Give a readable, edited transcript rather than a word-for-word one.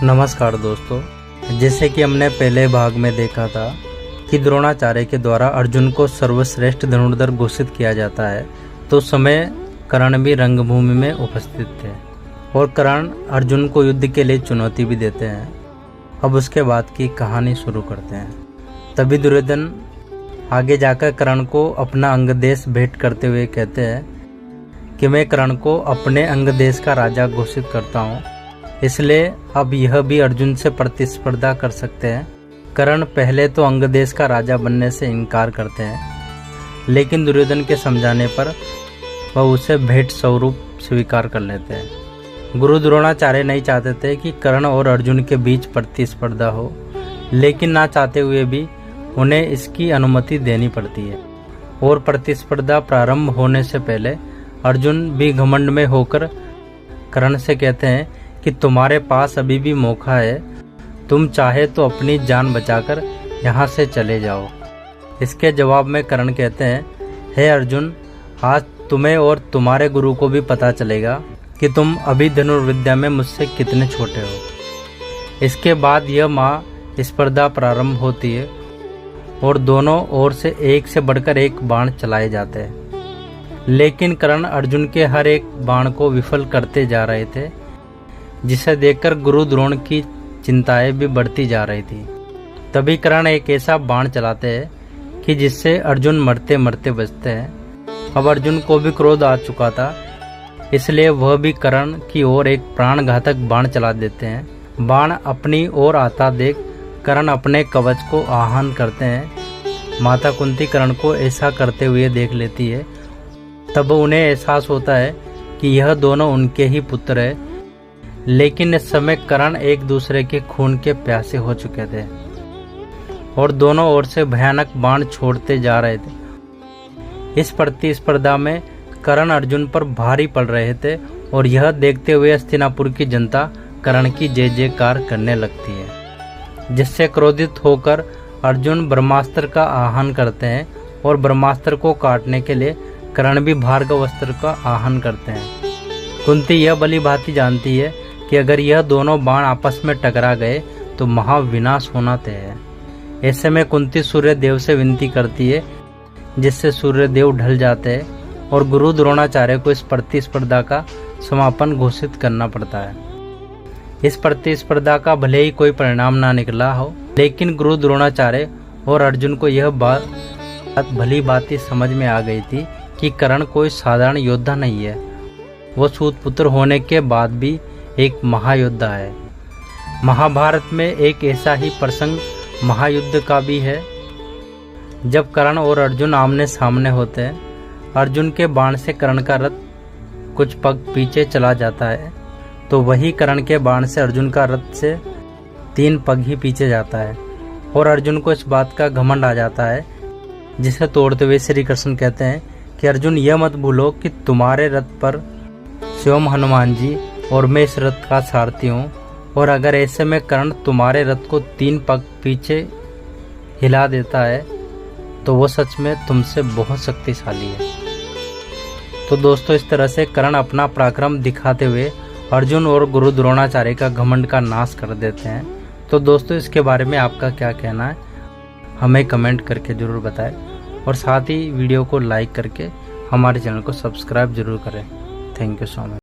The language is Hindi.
नमस्कार दोस्तों, जैसे कि हमने पहले भाग में देखा था कि द्रोणाचार्य के द्वारा अर्जुन को सर्वश्रेष्ठ धनुर्धर घोषित किया जाता है, तो उस समय कर्ण भी रंगभूमि में उपस्थित थे और कर्ण अर्जुन को युद्ध के लिए चुनौती भी देते हैं। अब उसके बाद की कहानी शुरू करते हैं। तभी दुर्योधन आगे जाकर कर्ण को अपना अंगदेश भेंट करते हुए कहते हैं कि मैं कर्ण को अपने अंगदेश का राजा घोषित करता हूँ, इसलिए अब यह भी अर्जुन से प्रतिस्पर्धा कर सकते हैं। कर्ण पहले तो अंगदेश का राजा बनने से इनकार करते हैं, लेकिन दुर्योधन के समझाने पर वह उसे भेंट स्वरूप स्वीकार कर लेते हैं। गुरु द्रोणाचार्य नहीं चाहते थे कि कर्ण और अर्जुन के बीच प्रतिस्पर्धा हो, लेकिन ना चाहते हुए भी उन्हें इसकी अनुमति देनी पड़ती है। और प्रतिस्पर्धा प्रारंभ होने से पहले अर्जुन भी घमंड में होकर कर्ण से कहते हैं कि तुम्हारे पास अभी भी मौका है, तुम चाहे तो अपनी जान बचाकर यहाँ से चले जाओ। इसके जवाब में कर्ण कहते हैं, हे अर्जुन, आज तुम्हें और तुम्हारे गुरु को भी पता चलेगा कि तुम अभी धनुर्विद्या में मुझसे कितने छोटे हो। इसके बाद यह महास्पर्धा प्रारंभ होती है और दोनों ओर से एक से बढ़कर एक बाण चलाए जाते हैं, लेकिन कर्ण अर्जुन के हर एक बाण को विफल करते जा रहे थे, जिसे देखकर गुरु द्रोण की चिंताएं भी बढ़ती जा रही थी। तभी कर्ण एक ऐसा बाण चलाते हैं कि जिससे अर्जुन मरते मरते बचते हैं। अब अर्जुन को भी क्रोध आ चुका था, इसलिए वह भी कर्ण की ओर एक प्राणघातक बाण चला देते हैं। बाण अपनी ओर आता देख कर्ण अपने कवच को आह्वान करते हैं। माता कुंती कर्ण को ऐसा करते हुए देख लेती है। तब उन्हें एहसास होता है कि यह दोनों उनके ही पुत्र है, लेकिन इस समय कर्ण एक दूसरे के खून के प्यासे हो चुके थे और दोनों ओर से भयानक बाण छोड़ते जा रहे थे। इस प्रतिस्पर्धा में कर्ण अर्जुन पर भारी पड़ रहे थे और यह देखते हुए हस्तिनापुर की जनता कर्ण की जय जयकार करने लगती है, जिससे क्रोधित होकर अर्जुन ब्रह्मास्त्र का आह्वान करते हैं और ब्रह्मास्त्र को काटने के लिए कर्ण भी भार्गव अस्त्र का आह्वान करते हैं। कुंती यह भली भांति जानती है कि अगर यह दोनों बाण आपस में टकरा गए तो महाविनाश होना तय है। ऐसे में कुंती सूर्य देव से विनती करती है, जिससे सूर्य देव ढल जाते हैं और गुरु द्रोणाचार्य को इस प्रतिस्पर्धा का समापन घोषित करना पड़ता है। इस प्रतिस्पर्धा का भले ही कोई परिणाम ना निकला हो, लेकिन गुरु द्रोणाचार्य और अर्जुन को यह बात भली भांति समझ में आ गई थी कि कर्ण कोई साधारण योद्धा नहीं है, वह सूत पुत्र होने के बाद भी एक महायोद्धा है। महाभारत में एक ऐसा ही प्रसंग महायुद्ध का भी है, जब कर्ण और अर्जुन आमने सामने होते हैं। अर्जुन के बाण से कर्ण का रथ कुछ पग पीछे चला जाता है, तो वही कर्ण के बाण से अर्जुन का रथ से 3 पग ही पीछे जाता है और अर्जुन को इस बात का घमंड आ जाता है, जिसे तोड़ते हुए श्री कृष्ण कहते हैं कि अर्जुन, यह मत भूलो कि तुम्हारे रथ पर स्वयं हनुमान जी और मैं इस रथ का सारथी हूँ, और अगर ऐसे में कर्ण तुम्हारे रथ को 3 पग पीछे हिला देता है तो वो सच में तुमसे बहुत शक्तिशाली है। तो दोस्तों, इस तरह से कर्ण अपना पराक्रम दिखाते हुए अर्जुन और गुरु द्रोणाचार्य का घमंड का नाश कर देते हैं। तो दोस्तों, इसके बारे में आपका क्या कहना है, हमें कमेंट करके ज़रूर बताएं और साथ ही वीडियो को लाइक करके हमारे चैनल को सब्सक्राइब जरूर करें। Thank you so much.